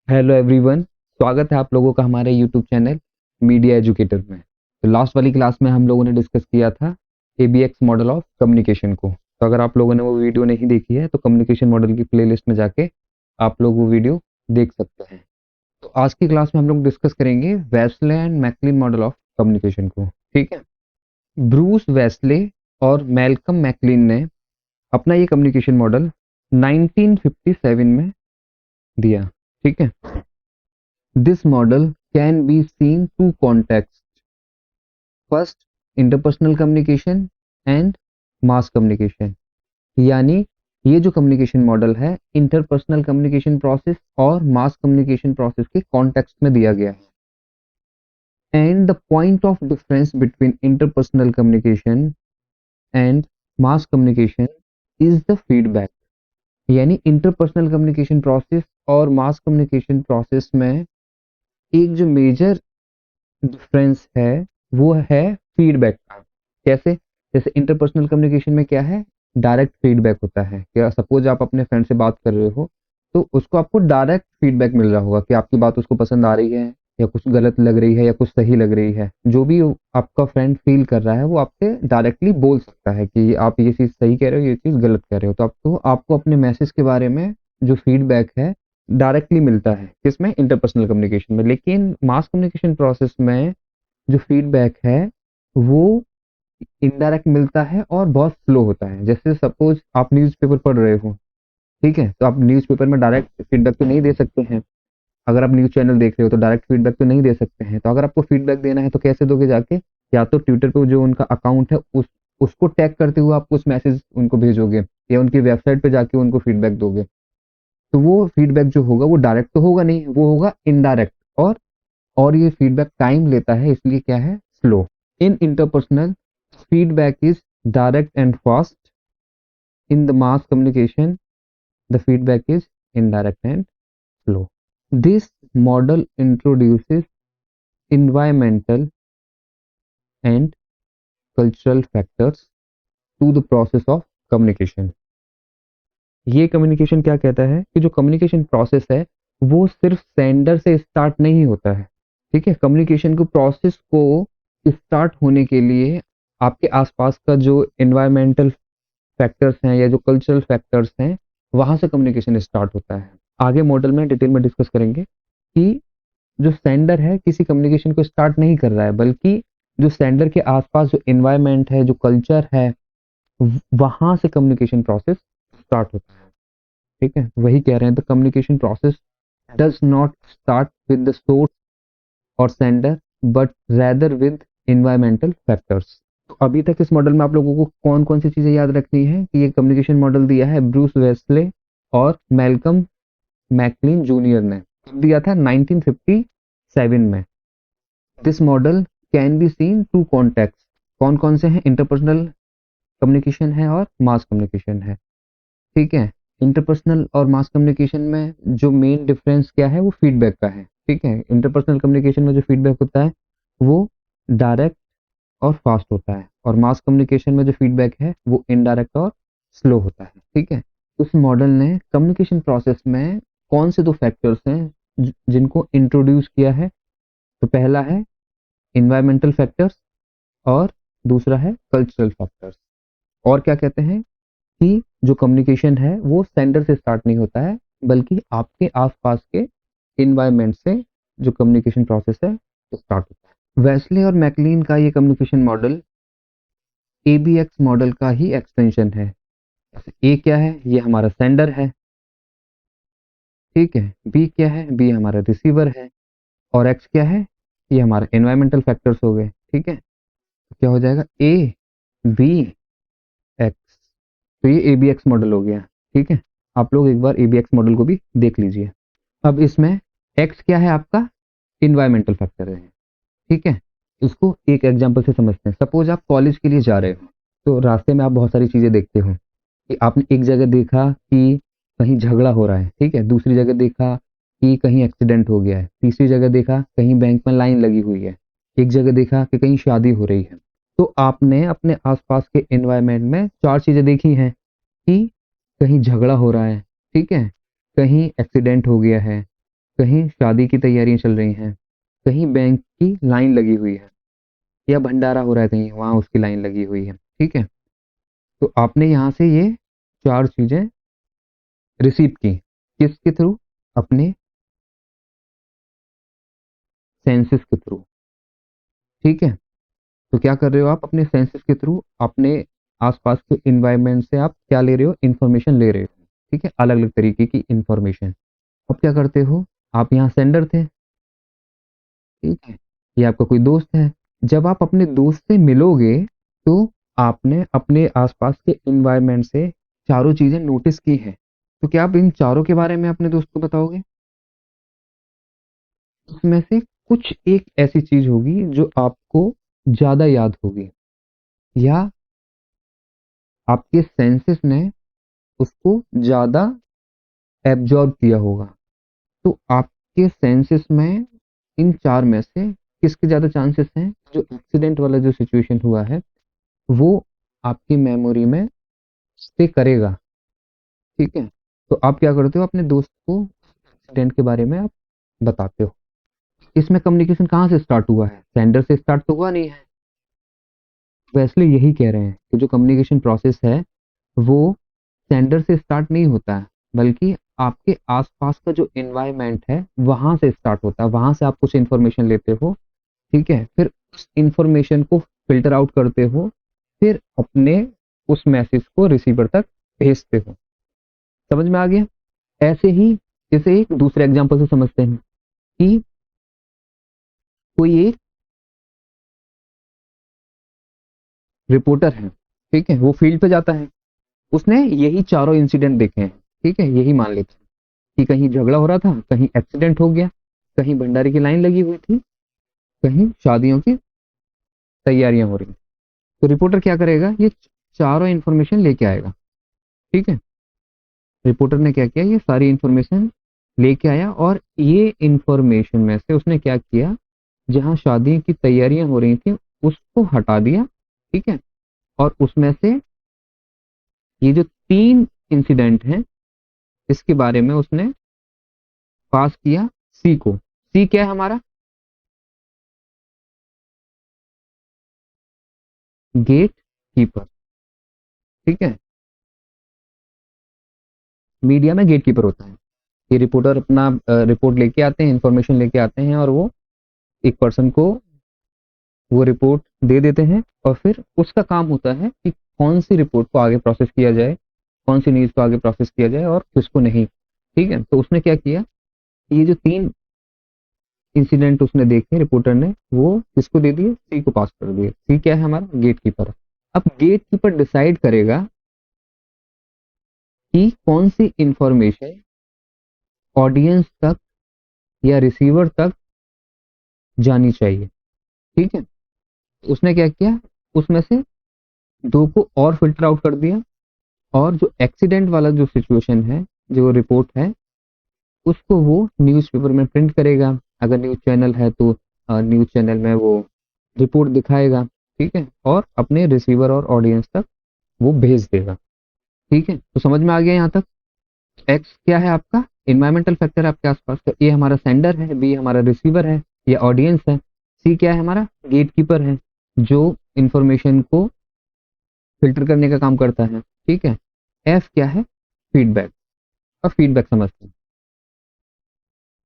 Hello everyone, स्वागत है आप लोगों का हमारे यूट्यूब चैनल मीडिया एजुकेटर में। तो लास्ट वाली क्लास में हम लोगों ने डिस्कस किया था एबीएक्स मॉडल ऑफ कम्युनिकेशन को। तो अगर आप लोगों ने वो वीडियो नहीं देखी है तो कम्युनिकेशन मॉडल की प्लेलिस्ट में जाके आप लोग वो वीडियो देख सकते हैं। तो आज की क्लास में हम लोग डिस्कस करेंगे Wesley and McLean model of communication को। ठीक है। ब्रूस वेस्ले और मैल्कम मैकलिन ने अपना ये कम्युनिकेशन मॉडल 1957 में दिया। ठीक है। This model can be seen two contexts. First, interpersonal communication and mass communication. यानी ये जो कम्युनिकेशन मॉडल है इंटरपर्सनल कम्युनिकेशन प्रोसेस और मास कम्युनिकेशन प्रोसेस के कॉन्टेक्स्ट में दिया गया है। And the point of difference between interpersonal communication and mass communication is the feedback. यानी इंटरपर्सनल कम्युनिकेशन प्रोसेस और मास कम्युनिकेशन प्रोसेस में एक जो मेजर डिफरेंस है वो है फीडबैक का। कैसे? जैसे इंटरपर्सनल कम्युनिकेशन में क्या है, डायरेक्ट फीडबैक होता है। क्या सपोज आप अपने फ्रेंड से बात कर रहे हो तो उसको आपको डायरेक्ट फीडबैक मिल रहा होगा कि आपकी बात उसको पसंद आ रही है या कुछ गलत लग रही है या कुछ सही लग रही है। जो भी आपका फ्रेंड फील कर रहा है वो आपसे डायरेक्टली बोल सकता है कि आप ये चीज़ सही कह रहे हो, ये चीज़ गलत कह रहे हो। तो आपको अपने मैसेज के बारे में जो फीडबैक है डायरेक्टली मिलता है, किसमें? इंटरपर्सनल कम्युनिकेशन में। लेकिन मास कम्युनिकेशन प्रोसेस में जो फीडबैक है वो इनडायरेक्ट मिलता है और बहुत स्लो होता है। जैसे सपोज आप न्यूज़पेपर पढ़ रहे हो, ठीक है, तो आप न्यूज़पेपर में डायरेक्ट फीडबैक तो नहीं दे सकते हैं। अगर आप न्यूज़ चैनल देख रहे हो तो डायरेक्ट फीडबैक तो नहीं दे सकते हैं। तो अगर आपको फीडबैक देना है तो कैसे दोगे? जाके या तो ट्विटर पे जो उनका अकाउंट है उसको टैग करते हुए आप कुछ मैसेज उनको भेजोगे या उनकी वेबसाइट पे जाके उनको फीडबैक दोगे। तो वो फीडबैक जो होगा वो डायरेक्ट तो होगा नहीं, वो होगा इनडायरेक्ट। और ये फीडबैक टाइम लेता है, इसलिए क्या है? Slow. In interpersonal feedback is direct and fast. In the mass communication the feedback is indirect and slow. This model introduces environmental and cultural factors to the process of communication. ये communication क्या कहता है कि जो communication process है वो सिर्फ sender से स्टार्ट नहीं होता है। ठीक है। कम्युनिकेशन को प्रोसेस को स्टार्ट होने के लिए आपके आसपास का जो एनवायरमेंटल फैक्टर्स हैं या जो कल्चरल फैक्टर्स हैं वहां से कम्युनिकेशन स्टार्ट होता है। आगे मॉडल में डिटेल में डिस्कस करेंगे कि जो सेंडर है किसी कम्युनिकेशन को स्टार्ट नहीं कर रहा है, बल्कि जो सेंडर के आसपास जो एनवायरमेंट है, जो कल्चर है, वहां से कम्युनिकेशन प्रोसेस स्टार्ट होता है। ठीक है। वही कह रहे हैं, the communication process does not start with the source और sender but rather with environmental factors. तो अभी तक इस मॉडल में आप लोगों को कौन कौन सी चीजें याद रखनी है कि ये कम्युनिकेशन मॉडल दिया है ब्रूस वेस्ले और मैल्कम मैकलिन जूनियर ने। कब दिया था? 1957 में। This model can be seen to context. कौन कौन से हैं? इंटरपर्सनल कम्युनिकेशन है और मास कम्युनिकेशन है। ठीक है। इंटरपर्सनल और मास कम्युनिकेशन में जो मेन डिफरेंस क्या है वो फीडबैक का है। ठीक है। इंटरपर्सनल कम्युनिकेशन में जो फीडबैक होता है वो डायरेक्ट और फास्ट होता है, और मास कम्युनिकेशन में जो फीडबैक है वो इनडायरेक्ट और स्लो होता है। ठीक है। उस मॉडल ने कम्युनिकेशन प्रोसेस में कौन से दो फैक्टर्स हैं जिनको इंट्रोड्यूस किया है? तो पहला है इन्वायरमेंटल फैक्टर्स और दूसरा है कल्चरल फैक्टर्स। और क्या कहते हैं कि जो कम्युनिकेशन है वो सेंडर से स्टार्ट नहीं होता है, बल्कि आपके आसपास के इन्वायरमेंट से जो कम्युनिकेशन प्रोसेस है वो स्टार्ट होता है। वेस्ले और मैकलीन का ये कम्युनिकेशन मॉडल एबीएक्स मॉडल का ही एक्सटेंशन है। ए क्या है? ये हमारा सेंडर है। ठीक है। बी क्या है? बी हमारा रिसीवर है। और एक्स क्या है? ये हमारे एनवायरमेंटल फैक्टर्स हो गए। ठीक है। तो क्या हो जाएगा? A B X. तो ये एबीएक्स मॉडल हो गया। ठीक है। आप लोग एक बार एबीएक्स मॉडल को भी देख लीजिए। अब इसमें एक्स क्या है? आपका इन्वायरमेंटल फैक्टर है। ठीक है। इसको एक एग्जांपल से समझते हैं। सपोज आप कॉलेज के लिए जा रहे हो तो रास्ते में आप बहुत सारी चीजें देखते हो कि आपने एक जगह देखा कि कहीं झगड़ा हो रहा है। ठीक है। दूसरी जगह देखा कि कहीं एक्सीडेंट हो गया है। तीसरी जगह देखा कहीं बैंक में लाइन लगी हुई है। एक जगह देखा कि कहीं शादी हो रही है। तो आपने अपने आसपास के एनवायरनमेंट में चार चीजें देखी हैं कि कहीं झगड़ा हो रहा है, ठीक है, कहीं एक्सीडेंट हो गया है, कहीं शादी की तैयारियां चल रही हैं, कहीं बैंक की लाइन लगी हुई है, या भंडारा हो रहा है कहीं, वहां उसकी लाइन लगी हुई है। ठीक है, तो आपने यहाँ से ये चार चीजें रिसीव की, किसके थ्रू? अपने सेंसेस के थ्रू। ठीक है, तो क्या कर रहे हो आप? अपने सेंसेस के थ्रू अपने आसपास के इन्वायरमेंट से आप क्या ले रहे हो? इंफॉर्मेशन ले रहे हो। ठीक है, अलग अलग तरीके की इंफॉर्मेशन। अब क्या करते हो? आप यहाँ सेंडर थे, ठीक है, ये आपका कोई दोस्त है। जब आप अपने दोस्त से मिलोगे तो आपने अपने आसपास के इन्वायरमेंट से चारों चीजें नोटिस की हैं, तो क्या आप इन चारों के बारे में अपने दोस्त को बताओगे? उसमें से कुछ एक ऐसी चीज होगी जो आपको ज्यादा याद होगी, या आपके सेंसेस ने उसको ज्यादा एब्जॉर्ब किया होगा। तो आपके सेंसेस में इन चार में से किसके ज्यादा चांसेस हैं जो एक्सीडेंट वाला जो सिचुएशन हुआ है वो आपकी मेमोरी में स्टे करेगा? ठीक है, तो आप क्या करते हो? अपने दोस्त को एक्सीडेंट के बारे में आप बताते हो। इसमें कम्युनिकेशन कहाँ से स्टार्ट हुआ है? सेंडर से स्टार्ट तो हुआ नहीं है। वैसे यही कह रहे हैं कि जो कम्युनिकेशन प्रोसेस है वो सेंडर से स्टार्ट नहीं होता है, बल्कि आपके आसपास का जो एनवायरनमेंट है वहां से स्टार्ट होता है। वहां से आप कुछ इन्फॉर्मेशन लेते हो, ठीक है, फिर उस इंफॉर्मेशन को फिल्टर आउट करते हो, फिर अपने उस मैसेज को रिसीवर तक भेजते हो। समझ में आ गया? ऐसे ही इसे एक दूसरे एग्जांपल से समझते हैं कि कोई एक रिपोर्टर है, ठीक है, वो फील्ड पे जाता है, उसने यही चारों इंसिडेंट देखे हैं। ठीक है, यही मान लेते हैं कि कहीं झगड़ा हो रहा था, कहीं एक्सीडेंट हो गया, कहीं भंडारे की लाइन लगी हुई थी, कहीं शादियों की तैयारियां हो रही। तो रिपोर्टर क्या करेगा? ये चारों इंफॉर्मेशन लेके आएगा। ठीक है, रिपोर्टर ने क्या किया? ये सारी इंफॉर्मेशन लेके आया, और ये इंफॉर्मेशन में से उसने क्या किया? जहां शादी की तैयारियां हो रही थी उसको हटा दिया। ठीक है, और उसमें से ये जो तीन इंसिडेंट हैं इसके बारे में उसने पास किया सी को। सी क्या है हमारा? Gatekeeper. ठीक है, मीडिया में गेट कीपर होता है। ये रिपोर्टर अपना रिपोर्ट लेके आते हैं, इंफॉर्मेशन लेके आते हैं, और वो एक पर्सन को वो रिपोर्ट दे देते हैं, और फिर उसका काम होता है कि कौन सी रिपोर्ट को आगे प्रोसेस किया जाए, कौन सी न्यूज को आगे प्रोसेस किया जाए और किसको नहीं। ठीक है, तो उसने क्या किया? ये जो तीन इंसिडेंट उसने देखे रिपोर्टर ने, वो किसको दे दिए? सी को पास कर दिए। सी क्या है हमारा? Gatekeeper. अब गेट कीपर डिसाइड करेगा कि कौन सी इंफॉर्मेशन ऑडियंस तक या रिसीवर तक जानी चाहिए। ठीक है, उसने क्या किया? उसमें से दो को और फिल्टर आउट कर दिया, और जो एक्सीडेंट वाला जो सिचुएशन है, जो रिपोर्ट है, उसको वो न्यूज़पेपर में प्रिंट करेगा। अगर न्यूज़ चैनल है तो न्यूज़ चैनल में वो रिपोर्ट दिखाएगा। ठीक है, और अपने रिसीवर और ऑडियंस तक वो भेज देगा। ठीक है, तो समझ में आ गया यहाँ तक? एक्स क्या है आपका? इन्वायरमेंटल फैक्टर आपके आसपास का। ए हमारा सेंडर है, बी हमारा रिसीवर है या ऑडियंस है, सी क्या है हमारा? गेट कीपर है, जो इंफॉर्मेशन को फिल्टर करने का काम करता है। ठीक है, एफ क्या है? फीडबैक। अब फीडबैक समझते हैं।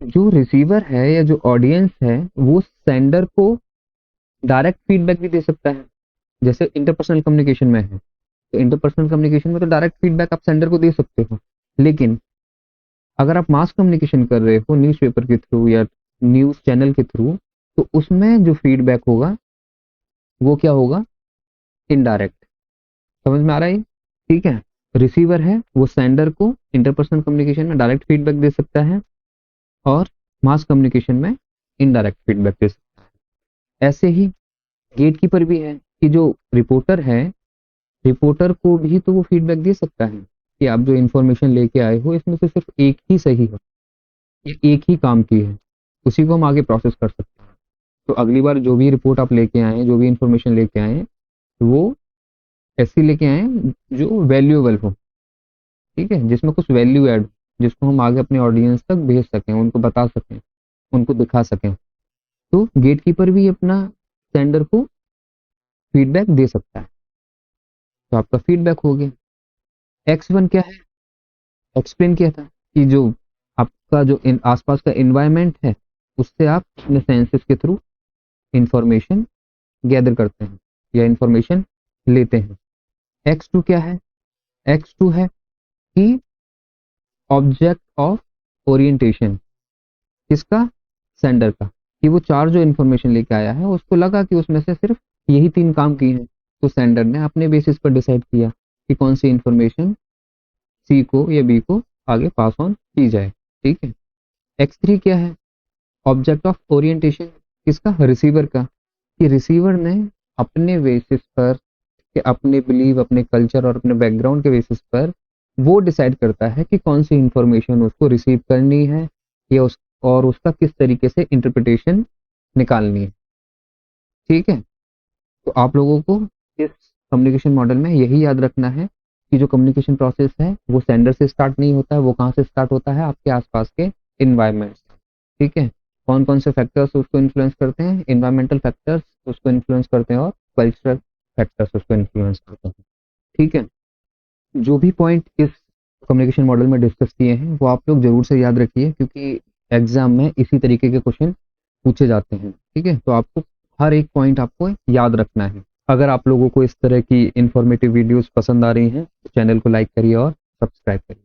जो रिसीवर है या जो ऑडियंस है वो सेंडर को डायरेक्ट फीडबैक भी दे सकता है, जैसे इंटरपर्सनल कम्युनिकेशन में है। तो इंटरपर्सनल कम्युनिकेशन में तो डायरेक्ट फीडबैक आप सेंडर को दे सकते हो, लेकिन अगर आप मास कम्युनिकेशन कर रहे हो न्यूज़पेपर के थ्रू या न्यूज़ चैनल के थ्रू, तो उसमें जो फीडबैक होगा वो क्या होगा? इनडायरेक्ट। समझ में आ रहा है ये? ठीक है, रिसीवर है वो सेंडर को इंटरपर्सनल कम्युनिकेशन में डायरेक्ट फीडबैक दे सकता है, और मास कम्युनिकेशन में इनडायरेक्ट फीडबैक दे सकता है। ऐसे ही गेटकीपर भी है कि जो रिपोर्टर है, रिपोर्टर को भी तो वो फीडबैक दे सकता है कि आप जो इन्फॉर्मेशन लेके आए हो इसमें से सिर्फ एक ही सही है, ये एक ही काम की है, उसी को हम आगे प्रोसेस कर सकते हैं। तो अगली बार जो भी रिपोर्ट आप लेके आए, जो भी इंफॉर्मेशन लेके आए, वो ऐसी लेके आए जो वैल्यूएबल हो। ठीक है, जिसमें कुछ वैल्यू ऐड हो, जिसको हम आगे अपने ऑडियंस तक भेज सकें, उनको बता सकें, उनको दिखा सकें। तो गेटकीपर भी अपना सेंडर को फीडबैक दे सकता है। तो आपका फीडबैक हो गया। X1 क्या है? एक्सप्लेन किया था कि जो आपका जो आसपास का एनवायरनमेंट है उससे आप अपने सेंसेस के थ्रू इंफॉर्मेशन गैदर करते हैं या इंफॉर्मेशन लेते हैं। X2 क्या है? X2 है कि ऑब्जेक्ट ऑफ ओरिएंटेशन, किसका? सेंडर का। कि वो चार जो इन्फॉर्मेशन लेके आया है उसको लगा कि उसमें से सिर्फ यही तीन काम किए हैं, तो सेंडर ने अपने बेसिस पर डिसाइड किया कि कौन सी इन्फॉर्मेशन सी को या बी को आगे पास ऑन की जाए। ठीक है। X3 क्या है? ऑब्जेक्ट ऑफ ओरिएंटेशन, किसका? रिसीवर का। कि रिसीवर ने अपने बेसिस पर, कि अपने बिलीव, अपने कल्चर और अपने बैकग्राउंड के बेसिस पर वो डिसाइड करता है कि कौन सी इंफॉर्मेशन उसको रिसीव करनी है या और उसका किस तरीके से इंटरप्रिटेशन निकालनी है। ठीक है। तो आप लोगों को इस कम्युनिकेशन मॉडल में यही याद रखना है कि जो कम्युनिकेशन प्रोसेस है वो सेंडर से स्टार्ट नहीं होता है, वो कहाँ से स्टार्ट होता है? आपके आसपास के इन्वायरमेंट से। ठीक है। कौन कौन से फैक्टर्स उसको इन्फ्लुएंस करते हैं? इन्वायरमेंटल फैक्टर्स उसको इन्फ्लुएंस करते हैं और कल्चरल फैक्टर्स उसको इन्फ्लुएंस करते हैं। ठीक है। जो भी पॉइंट इस कम्युनिकेशन मॉडल में डिस्कस किए हैं वो आप लोग जरूर से याद रखिए, क्योंकि एग्जाम में इसी तरीके के क्वेश्चन पूछे जाते हैं। ठीक है। तो आपको हर एक पॉइंट आपको याद रखना है। अगर आप लोगों को इस तरह की इंफॉर्मेटिव वीडियोस पसंद आ रही हैं तो चैनल को लाइक करिए और सब्सक्राइब करिए।